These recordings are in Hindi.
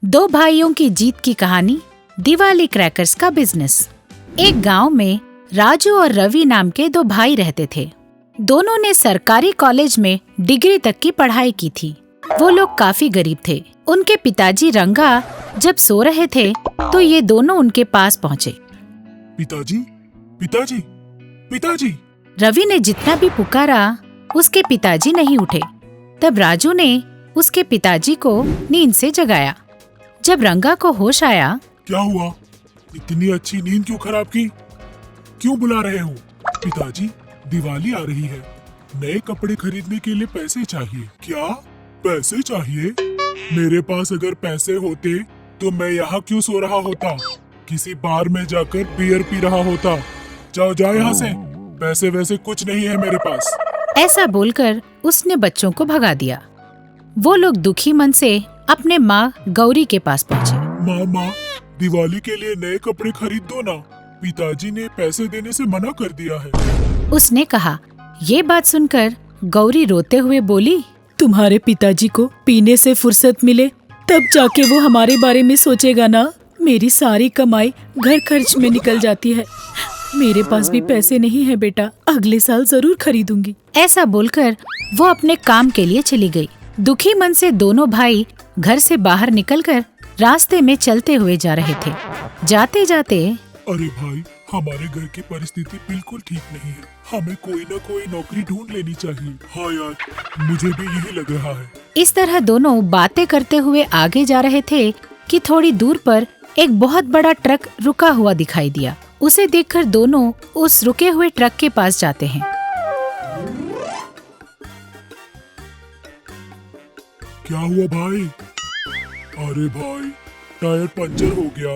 दो भाइयों की जीत की कहानी, दिवाली क्रैकर्स का बिजनेस। एक गांव में राजू और रवि नाम के दो भाई रहते थे। दोनों ने सरकारी कॉलेज में डिग्री तक की पढ़ाई की थी। वो लोग काफी गरीब थे। उनके पिताजी रंगा जब सो रहे थे तो ये दोनों उनके पास पहुँचे। पिताजी, पिताजी, पिताजी। रवि ने जितना भी पुकारा उसके पिताजी नहीं उठे। तब राजू ने उसके पिताजी को नींद से जगाया। जब रंगा को होश आया, क्या हुआ? इतनी अच्छी नींद क्यों खराब की? क्यों बुला रहे हो? पिताजी, दिवाली आ रही है, नए कपड़े खरीदने के लिए पैसे चाहिए। क्या पैसे चाहिए? मेरे पास अगर पैसे होते तो मैं यहाँ क्यों सो रहा होता? किसी बार में जाकर बियर पी रहा होता। जाओ जाओ यहाँ से, पैसे वैसे कुछ नहीं है मेरे पास। ऐसा बोलकर उसने बच्चों को भगा दिया। वो लोग दुखी मन से अपने माँ गौरी के पास पहुँचे। माँ, दिवाली के लिए नए कपड़े खरीद दो ना, पिताजी ने पैसे देने से मना कर दिया है। उसने कहा। ये बात सुनकर गौरी रोते हुए बोली, तुम्हारे पिताजी को पीने से फुर्सत मिले तब जाके वो हमारे बारे में सोचेगा ना। मेरी सारी कमाई घर खर्च में निकल जाती है। मेरे पास भी पैसे नहीं है बेटा, अगले साल जरूर खरीदूंगी। ऐसा बोलकर वो अपने काम के लिए चली गई। दुखी मन से दोनों भाई घर से बाहर निकलकर रास्ते में चलते हुए जा रहे थे। जाते जाते, अरे भाई, हमारे घर की परिस्थिति बिल्कुल ठीक नहीं है, हमें कोई न कोई नौकरी ढूंढ लेनी चाहिए। हाँ यार, मुझे भी यही लग रहा है। इस तरह दोनों बातें करते हुए आगे जा रहे थे कि थोड़ी दूर पर एक बहुत बड़ा ट्रक रुका हुआ दिखाई दिया। उसे देखकर दोनों उस रुके हुए ट्रक के पास जाते हैं। क्या हुआ भाई? अरे भाई, टायर पंचर हो गया,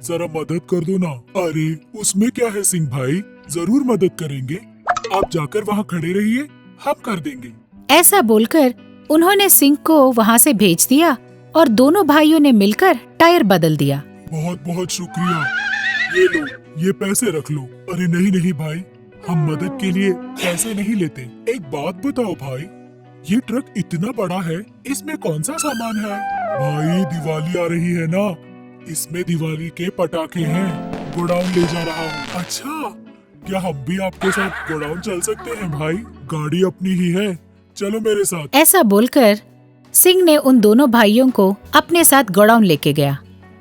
जरा मदद कर दो ना। अरे उसमें क्या है सिंह भाई, जरूर मदद करेंगे। आप जाकर वहाँ खड़े रहिए, हम कर देंगे। ऐसा बोलकर उन्होंने सिंह को वहाँ से भेज दिया और दोनों भाइयों ने मिलकर टायर बदल दिया। बहुत बहुत शुक्रिया, ये लो, ये पैसे रख लो। अरे नहीं नहीं भाई, हम मदद के लिए पैसे नहीं लेते। एक बात बताओ भाई, ये ट्रक इतना बड़ा है, इसमें कौन सा सामान है? भाई दिवाली आ रही है ना, इसमें दिवाली के पटाखे हैं, गोडाउन ले जा रहा हूँ। अच्छा, क्या हम भी आपके साथ गोडाउन चल सकते हैं भाई? गाड़ी अपनी ही है, चलो मेरे साथ। ऐसा बोलकर सिंह ने उन दोनों भाइयों को अपने साथ गोडाउन लेके गया।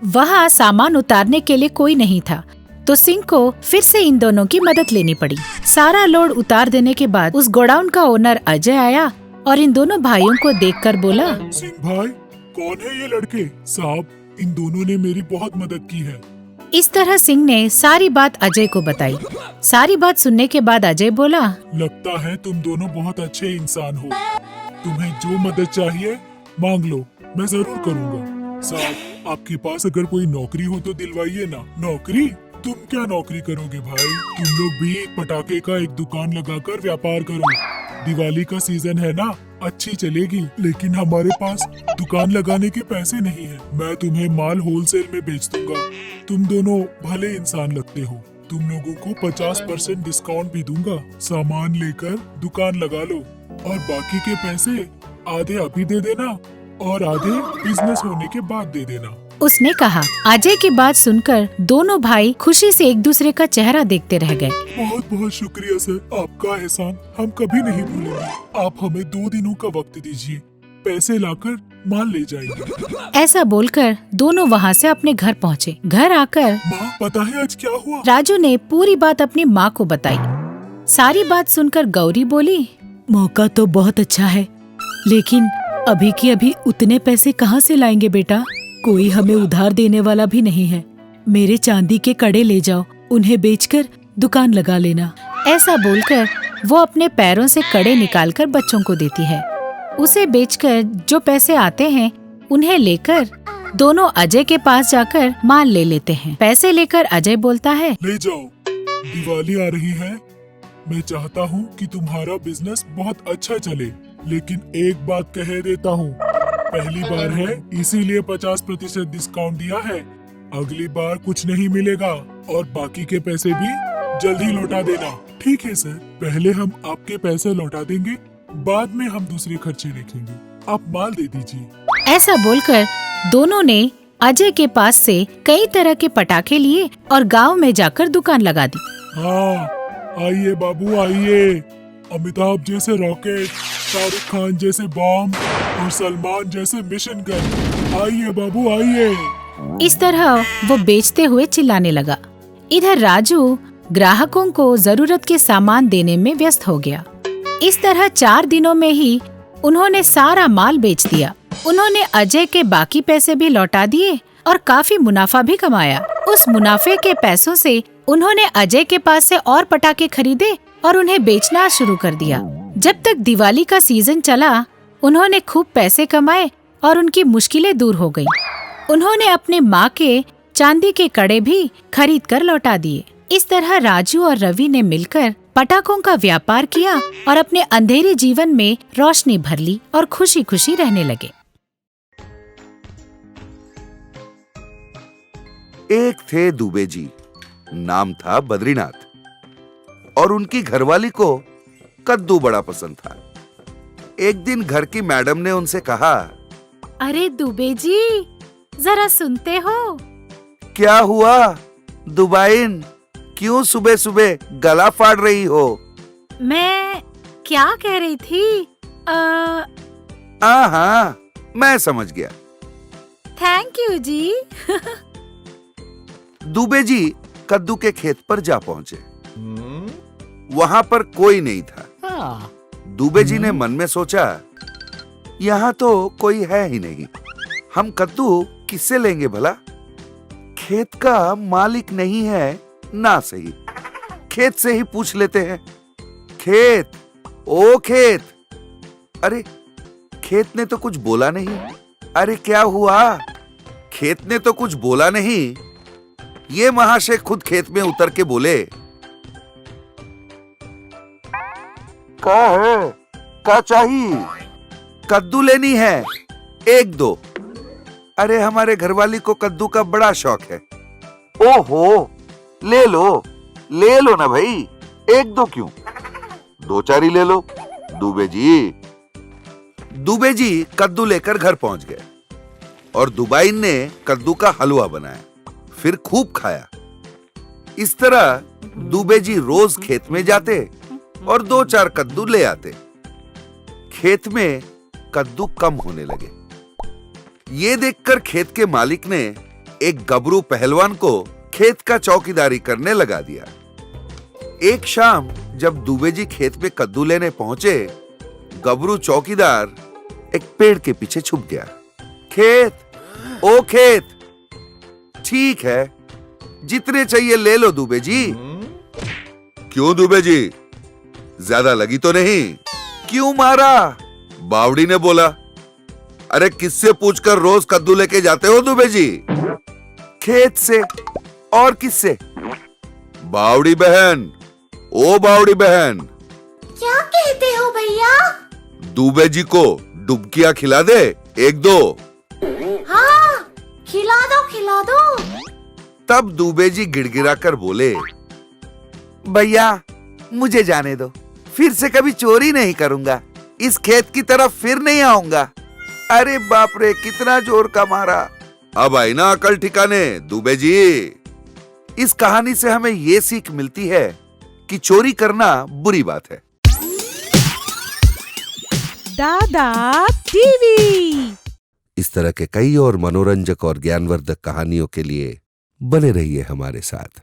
वहाँ सामान उतारने के लिए कोई नहीं था, तो सिंह को फिर से इन दोनों की मदद लेनी पड़ी। सारा लोड उतार देने के बाद उस गोडाउन का ओनर अजय आया और इन दोनों भाइयों को देखकर बोला, सिंह भाई, कौन है ये लड़के? साहब, इन दोनों ने मेरी बहुत मदद की है। इस तरह सिंह ने सारी बात अजय को बताई। सारी बात सुनने के बाद अजय बोला, लगता है तुम दोनों बहुत अच्छे इंसान हो। तुम्हें जो मदद चाहिए मांग लो, मैं जरूर करूँगा। साहब, आपके पास अगर कोई नौकरी हो तो दिलवाइए ना। नौकरी? तुम क्या नौकरी करोगे भाई? तुम लोग भी पटाखे का एक दुकान लगाकर व्यापार करो। दिवाली का सीजन है ना, अच्छी चलेगी। लेकिन हमारे पास दुकान लगाने के पैसे नहीं है। मैं तुम्हें माल होलसेल में बेच दूंगा। तुम दोनों भले इंसान लगते हो। तुम लोगों को 50% डिस्काउंट भी दूंगा। सामान लेकर दुकान लगा लो और बाकी के पैसे आधे अभी दे देना और आधे बिजनेस होने के बाद दे देना। उसने कहा। अजय की बात सुनकर दोनों भाई खुशी से एक दूसरे का चेहरा देखते रह गए। बहुत बहुत शुक्रिया सर, आपका एहसान हम कभी नहीं भूलेंगे। आप हमें 2 दिनों का वक्त दीजिए, पैसे लाकर माल ले जाएंगे। ऐसा बोलकर दोनों वहाँ से अपने घर पहुँचे। घर आकर माँ, पता है आज क्या हुआ? राजू ने पूरी बात अपनी माँ को बताई। सारी बात सुनकर गौरी बोली, मौका तो बहुत अच्छा है, लेकिन अभी की अभी उतने पैसे कहाँ से लाएंगे बेटा? कोई हमें उधार देने वाला भी नहीं है। मेरे चांदी के कड़े ले जाओ, उन्हें बेचकर दुकान लगा लेना। ऐसा बोलकर वो अपने पैरों से कड़े निकालकर बच्चों को देती है। उसे बेचकर जो पैसे आते हैं उन्हें लेकर दोनों अजय के पास जाकर माल ले लेते हैं। पैसे लेकर अजय बोलता है, ले जाओ, दिवाली आ रही है, मैं चाहता हूँ कि तुम्हारा बिजनेस बहुत अच्छा चले, लेकिन एक बात कह देता हूँ, पहली बार है इसीलिए 50% डिस्काउंट दिया है। अगली बार कुछ नहीं मिलेगा और बाकी के पैसे भी जल्द ही लौटा देना। ठीक है सर, पहले हम आपके पैसे लौटा देंगे, बाद में हम दूसरे खर्चे देखेंगे। आप माल दे दीजिए। ऐसा बोलकर दोनों ने अजय के पास से कई तरह के पटाखे लिए और गांव में जाकर दुकान लगा दी। हाँ, आइए बाबू आइए। अमिताभ जैसे रॉकेट, शाहरुख खान जैसे बॉम्ब और सलमान जैसे मिशन गन। आइए बाबू आइए। इस तरह वो बेचते हुए चिल्लाने लगा। इधर राजू ग्राहकों को जरूरत के सामान देने में व्यस्त हो गया। इस तरह 4 दिनों में ही उन्होंने सारा माल बेच दिया। उन्होंने अजय के बाकी पैसे भी लौटा दिए और काफी मुनाफा भी कमाया। उस मुनाफे के पैसों से उन्होंने अजय के पास से और पटाखे खरीदे और उन्हें बेचना शुरू कर दिया। जब तक दिवाली का सीजन चला, उन्होंने खूब पैसे कमाए और उनकी मुश्किलें दूर हो गईं। उन्होंने अपने माँ के चांदी के कड़े भी खरीद कर लौटा दिए। इस तरह राजू और रवि ने मिलकर पटाखों का व्यापार किया और अपने अंधेरे जीवन में रोशनी भर ली और खुशी खुशी रहने लगे। एक थे दुबे जी, नाम था बद्रीनाथ, और उनकी घरवाली को कद्दू बड़ा पसंद था। एक दिन घर की मैडम ने उनसे कहा, अरे दुबे जी, जरा सुनते हो? क्या हुआ दुबाइन, क्यों सुबह सुबह गला फाड़ रही हो? मैं क्या कह रही थी? हाँ, मैं समझ गया। थैंक यू जी। दुबे जी कद्दू के खेत पर जा पहुंचे। वहां पर कोई नहीं था। दुबे जी ने मन में सोचा, यहाँ तो कोई है ही नहीं, हम कद्दू किससे लेंगे भला? खेत का मालिक नहीं है ना सही, खेत से ही पूछ लेते हैं। खेत, ओ खेत। अरे खेत ने तो कुछ बोला नहीं। अरे क्या हुआ? खेत ने तो कुछ बोला नहीं। ये महाशय खुद खेत में उतर के बोले, क्या है, क्या चाहिए? कद्दू लेनी है, 1-2। अरे हमारे घरवाली को कद्दू का बड़ा शौक है। ओहो, ले लो ना भाई, 1-2 क्यों, 2-4 ही ले लो। दुबे जी कद्दू लेकर घर पहुंच गए और दुबाइन ने कद्दू का हलवा बनाया, फिर खूब खाया। इस तरह दुबे जी रोज खेत में जाते और 2-4 कद्दू ले आते। खेत में कद्दू कम होने लगे। ये देखकर खेत के मालिक ने एक गबरू पहलवान को खेत का चौकीदारी करने लगा दिया। एक शाम जब दुबे जी खेत में कद्दू लेने पहुंचे, गबरू चौकीदार एक पेड़ के पीछे छुप गया। खेत, ओ खेत, ठीक है, जितने चाहिए ले लो दुबे जी। क्यों दुबे जी, ज्यादा लगी तो नहीं? क्यों मारा? बावड़ी ने बोला। अरे किससे पूछकर रोज कद्दू लेके जाते हो दुबे जी? खेत से। और किससे? बावड़ी बहन, ओ बावड़ी बहन। क्या कहते हो भैया? दुबे जी को डुबकियां खिला दे, 1-2। हाँ, खिला दो। तब दुबे जी गिड़गिड़ा कर बोले, भैया मुझे जाने दो, फिर से कभी चोरी नहीं करूंगा, इस खेत की तरफ फिर नहीं आऊंगा। अरे बाप रे, कितना जोर का मारा। अब आई ना अकल ठिकाने दुबे जी। इस कहानी से हमें ये सीख मिलती है कि चोरी करना बुरी बात है। दादा टीवी। इस तरह के कई और मनोरंजक और ज्ञानवर्धक कहानियों के लिए बने रहिए हमारे साथ।